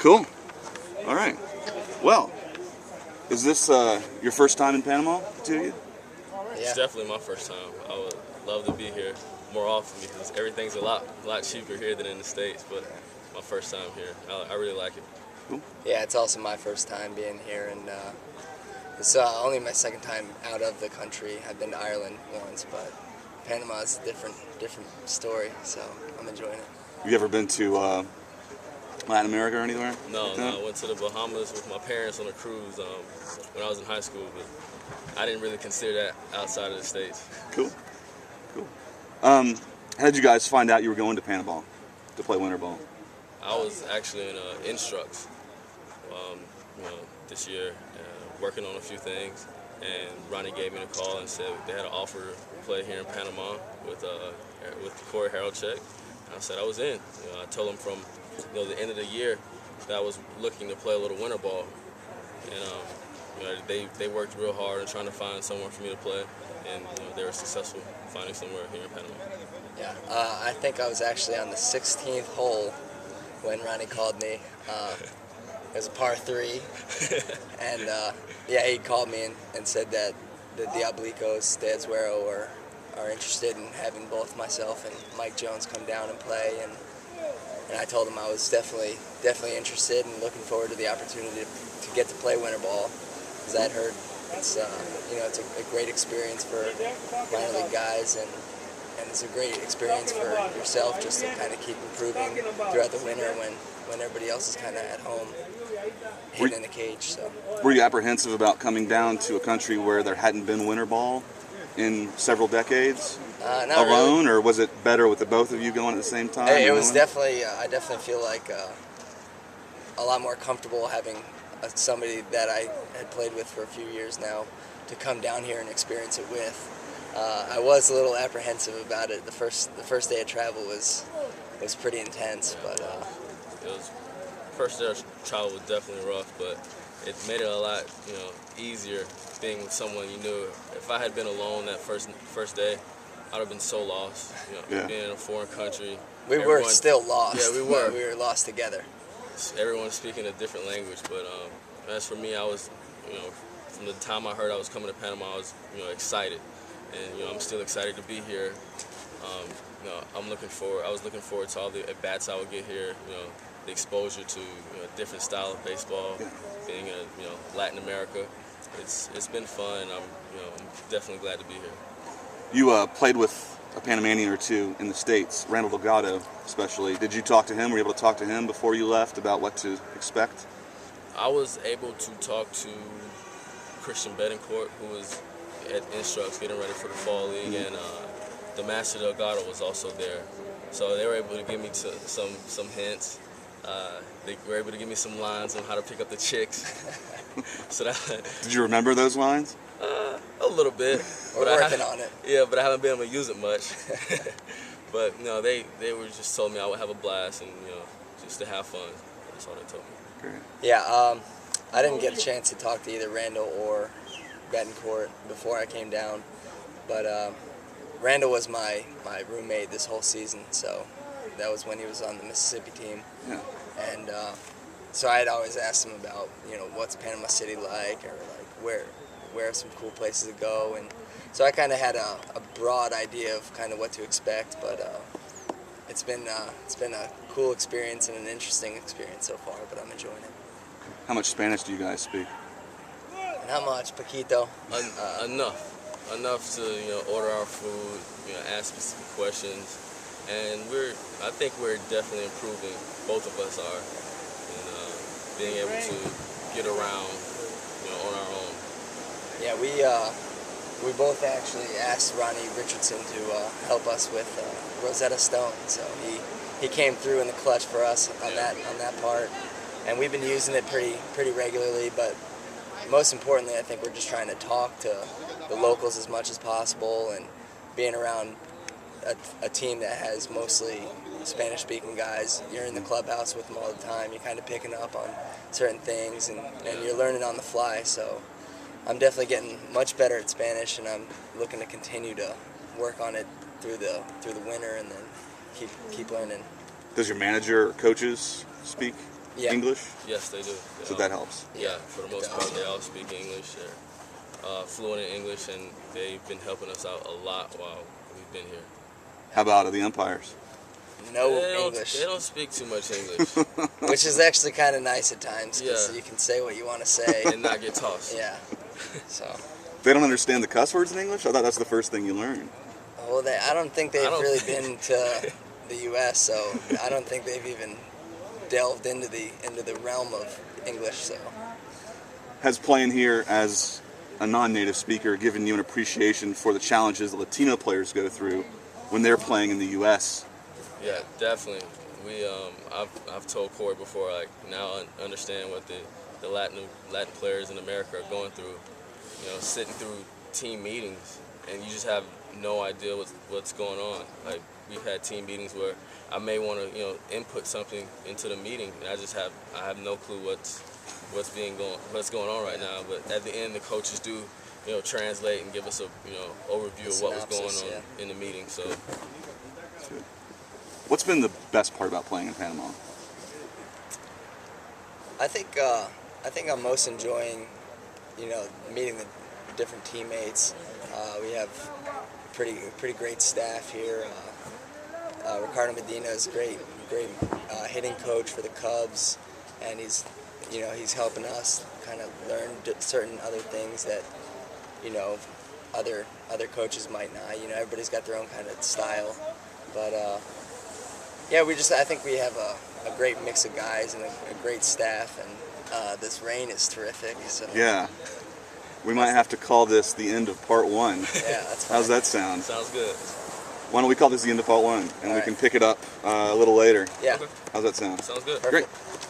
Cool. All right. Well, is this your first time in Panama, the two of you? It's definitely my first time. I would love to be here more often because everything's a lot cheaper here than in the States, but my first time here. I really like it. Cool. Yeah, it's also my first time being here, and it's only my second time out of the country. I've been to Ireland once, but Panama is a different story, so I'm enjoying it. Have you ever been to Latin America or anywhere? No, like no, that? I went to the Bahamas with my parents on a cruise when I was in high school, but I didn't really consider that outside of the States. Cool. Cool. How did you guys find out you were going to Panama to play winter ball? I was actually in Instructs this year, working on a few things, and Ronnie gave me a call and said they had an offer to play here in Panama with Corey Haroldchek. And I said I was in. I told him from the end of the year that I was looking to play a little winter ball, and they worked real hard in trying to find somewhere for me to play, and they were successful finding somewhere here in Panama. Yeah, I think I was actually on the 16th hole when Ronnie called me. It was a par 3, and he called me and said that the Diablicos de Azuero are interested in having both myself and Mike Jones come down and play, and I told him I was definitely interested and looking forward to the opportunity to get to play winter ball, because I'd heard it's it's a great experience for minor league guys, and it's a great experience for yourself just to kind of keep improving throughout the winter when everybody else is kind of at home hitting in the cage. So. Were you apprehensive about coming down to a country where there hadn't been winter ball in several decades Not alone, really. or was it better with the both of you going at the same time? It was definitely, I definitely feel like a lot more comfortable having somebody that I had played with for a few years now to come down here and experience it with. I was a little apprehensive about it. The first day of travel was pretty intense, but First day of travel was definitely rough, but it made it a lot easier being with someone you knew. If I had been alone that first day, I'd have been so lost. Being in a foreign country. We were still lost. Yeah, we were. We were lost together. Everyone speaking a different language, but as for me, I was, from the time I heard I was coming to Panama, I was, excited, and I'm still excited to be here. I was looking forward to all the at-bats I would get here. The exposure to a different style of baseball, being in Latin America. It's been fun, and I'm definitely glad to be here. You played with a Panamanian or two in the States, Randall Delgado especially. Did you talk to him? Were you able to talk to him before you left about what to expect? I was able to talk to Christian Betancourt, who was at Instructs getting ready for the Fall League, and the Master Delgado was also there. So they were able to give me some hints. They were able to give me some lines on how to pick up the chicks. Did you remember those lines? A little bit. We're working on it. Yeah, but I haven't been able to use it much. But they were just told me I would have a blast and just to have fun. That's all they told me. Great. Yeah, I didn't get a chance to talk to either Randall or Betancourt before I came down, but Randall was my roommate this whole season, so that was when he was on the Mississippi team. Yeah. And so I had always asked him about, what's Panama City like, or like where are some cool places to go, and so I kind of had a broad idea of kind of what to expect, but it's been a cool experience and an interesting experience so far, but I'm enjoying it. How much Spanish do you guys speak? Not much, poquito. Enough to order our food, ask specific questions, and I think we're definitely improving. Both of us are, and being able to get around, on our own. Yeah, we both actually asked Ronnie Richardson to help us with Rosetta Stone, so he came through in the clutch for us on that part, and we've been using it pretty regularly. But most importantly, I think we're just trying to talk to the locals as much as possible, and being around a team that has mostly Spanish-speaking guys. You're in the clubhouse with them all the time. You're kind of picking up on certain things, and you're learning on the fly. So I'm definitely getting much better at Spanish, and I'm looking to continue to work on it through the winter, and then keep learning. Does your manager or coaches speak Yeah. English? Yes, they do. So that helps. Yeah, for the most It part, does. they all speak English. They're fluent in English, and they've been helping us out a lot while we've been here. How about the umpires? No They English, don't speak too much English which is actually kind of nice at times because Yeah. you can say what you want to say. and not get tossed. Yeah. So, They don't understand the cuss words in English? I thought that's the first thing you learn. well, I don't think they've I don't really think- been to the U.S., so I don't think they've even delved into the realm of English. So, Has playing here as a non-native speaker given you an appreciation for the challenges that Latino players go through when they're playing in the U.S.? Yeah, definitely. I've told Corey before, like, now I understand what the Latin players in America are going through. You know, sitting through team meetings and you just have no idea what's going on. Like, we've had team meetings where I may want to, input something into the meeting, and I have no clue what's going on right now. But at the end, the coaches do, translate and give us a, overview of what was going Synopsis, on in the meeting. So. That's good. What's been the best part about playing in Panama? I think I'm most enjoying, meeting the different teammates. We have pretty great staff here. Ricardo Medina is great hitting coach for the Cubs, and he's helping us kind of learn certain other things that other coaches might not. Everybody's got their own kind of style, but yeah, I think we have a great mix of guys and a great staff, and this rain is terrific. So Yeah. We might have to call this the end of part one. yeah, that's How's fine. that sound? Sounds good. Why don't we call this the end of part one, and we All can right. pick it up a little later. Yeah, Okay. How's that sound? Sounds good. perfect. Great.